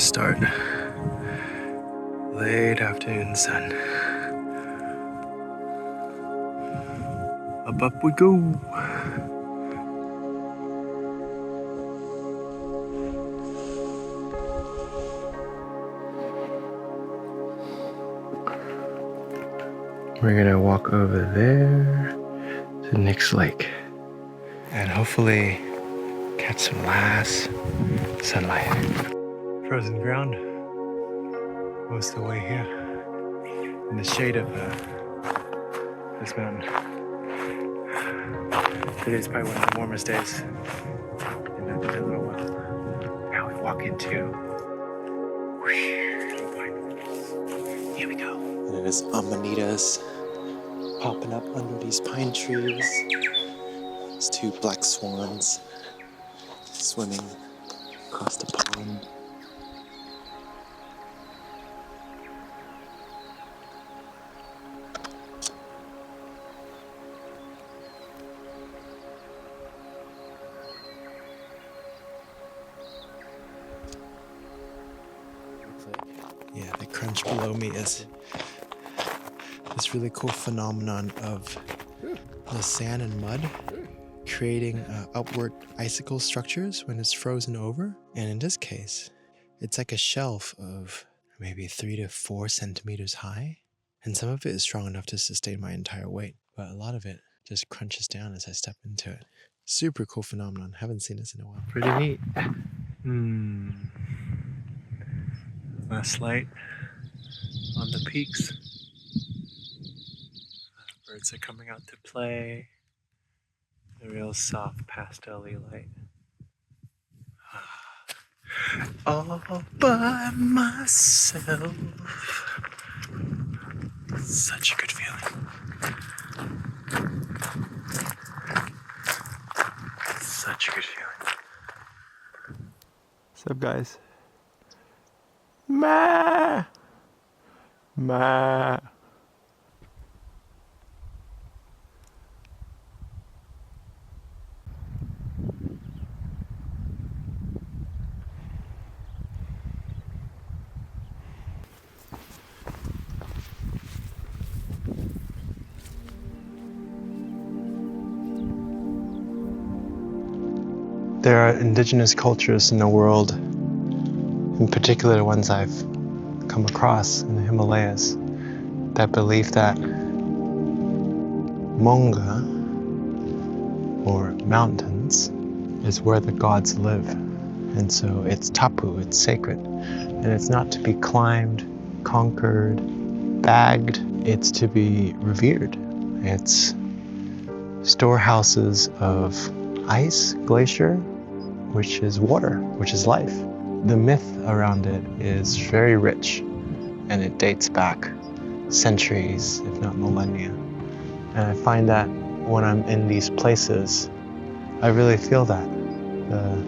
start. Late afternoon sun. Up we go. We're gonna walk over there to the next lake and hopefully catch some last sunlight. Frozen ground most of the way here in the shade of this mountain. Today's probably one of the warmest days in a little while. Now we walk into here we go. And it is amanitas popping up under these pine trees. There's two black swans swimming across the pond. Yeah, the crunch below me is this really cool phenomenon of the sand and mud creating upward icicle structures when it's frozen over. And in this case, it's like a shelf of maybe 3 to 4 centimeters high. And some of it is strong enough to sustain my entire weight, but a lot of it just crunches down as I step into it. Super cool phenomenon. Haven't seen this in a while. Pretty neat. Last light on the peaks. Birds are coming out to play. A real soft pastel-y light. All by myself. Such a good feeling. Such a good feeling. What's up, guys? Ma! Ma! There are indigenous cultures in the world, in particular the ones I've come across in the Himalayas, that believe that Monga, or mountains, is where the gods live. And so it's tapu, it's sacred. And it's not to be climbed, conquered, bagged, it's to be revered. It's storehouses of ice, glacier, which is water, which is life. The myth around it is very rich, and it dates back centuries, if not millennia. And I find that when I'm in these places, I really feel that. The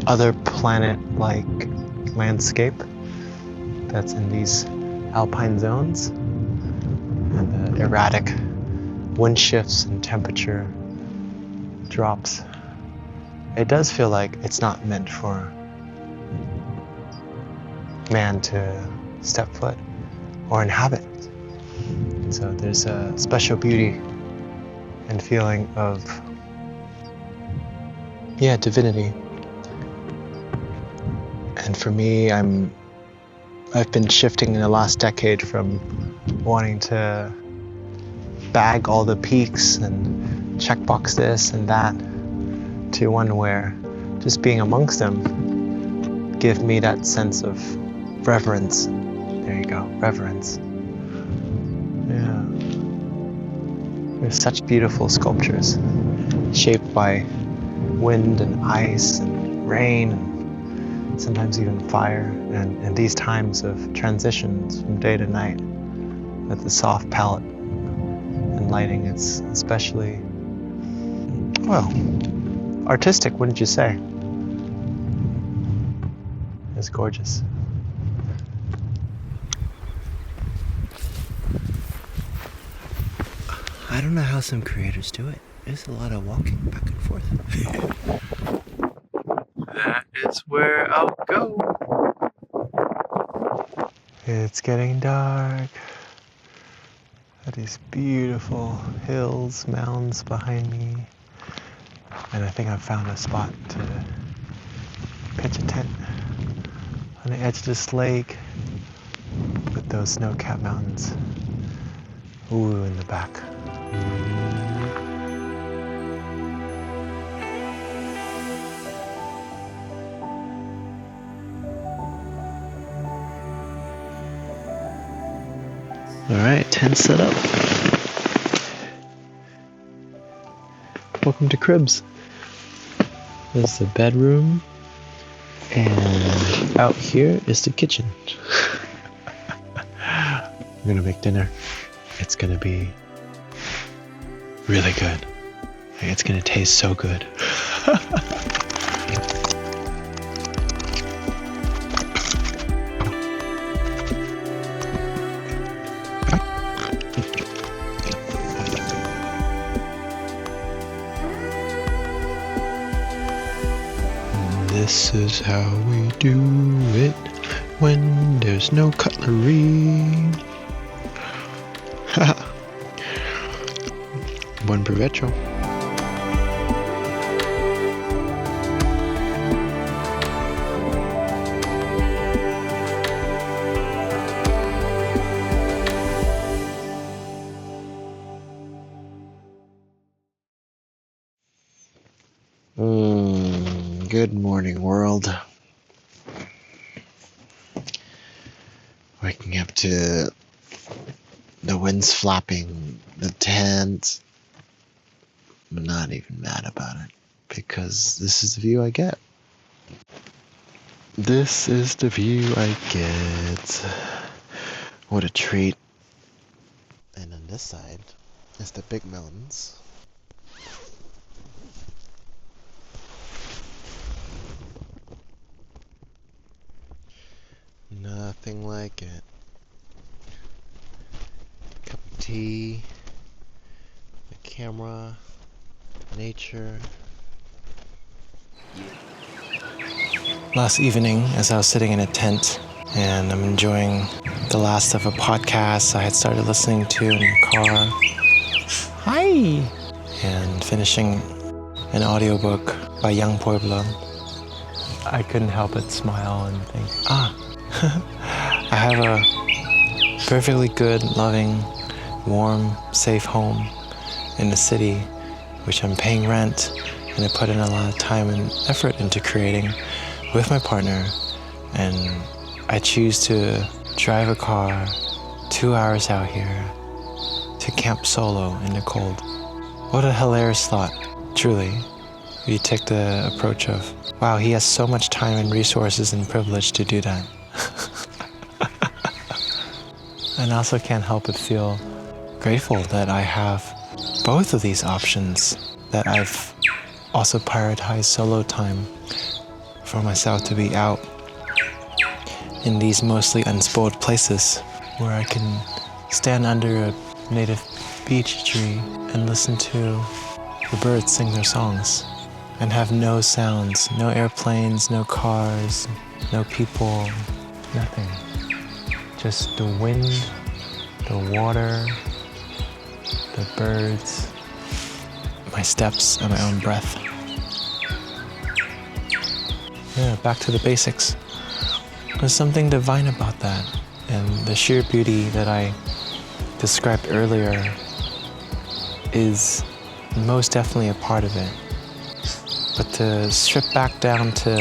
other planet-like landscape that's in these alpine zones, and the erratic wind shifts and temperature drops. It does feel like it's not meant for man to step foot or inhabit. And so there's a special beauty and feeling of, divinity. And for me, I've been shifting in the last decade from wanting to bag all the peaks and checkbox this and that to one where just being amongst them give me that sense of reverence. There you go, reverence. Yeah. There's such beautiful sculptures shaped by wind and ice and rain and sometimes even fire. And in these times of transitions from day to night, with the soft palette and lighting, it's especially, well, artistic, wouldn't you say? It's gorgeous. I don't know how some creators do it. There's a lot of walking back and forth. That is where I'll go. It's getting dark. These beautiful hills, mountains behind me. And I think I've found a spot to pitch a tent on the edge of this lake with those snow-capped mountains. Ooh, in the back. All right, tent set up. Welcome to Cribs. This is the bedroom, and out here is the kitchen. I'm gonna make dinner. It's gonna be really good. It's gonna taste so good. This is how we do it when there's no cutlery. Buen provecho. Good morning, world. Waking up to the winds flapping, the tent. I'm not even mad about it because this is the view I get. This is the view I get. What a treat. And on this side is the big mountains. Nothing like it. Cup of tea, the camera, nature. Last evening, as I was sitting in a tent and I'm enjoying the last of a podcast I had started listening to in the car. Hi! And finishing an audiobook by Young Pueblo. I couldn't help but smile and think, I have a perfectly good, loving, warm, safe home in the city, which I'm paying rent, and I put in a lot of time and effort into creating with my partner. And I choose to drive a car 2 hours out here to camp solo in the cold. What a hilarious thought, truly. You take the approach of, wow, he has so much time and resources and privilege to do that. And I also can't help but feel grateful that I have both of these options, that I've also prioritized solo time for myself to be out in these mostly unspoiled places where I can stand under a native beech tree and listen to the birds sing their songs and have no sounds, no airplanes, no cars, no people, nothing. Just the wind, the water, the birds, my steps, and my own breath. Yeah, back to the basics. There's something divine about that, and the sheer beauty that I described earlier is most definitely a part of it. But to strip back down to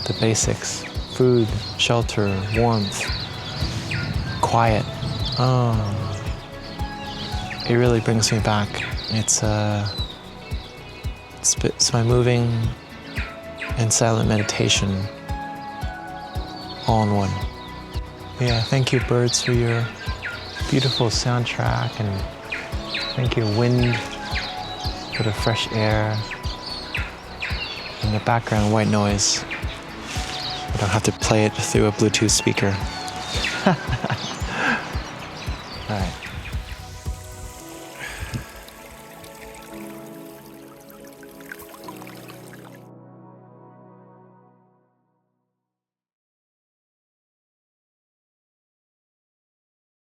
the basics, food, shelter, warmth, quiet, it really brings me back. It's my moving and silent meditation all in one. Yeah, thank you birds for your beautiful soundtrack, and thank you wind for the fresh air and the background white noise. I don't have to play it through a Bluetooth speaker. All right.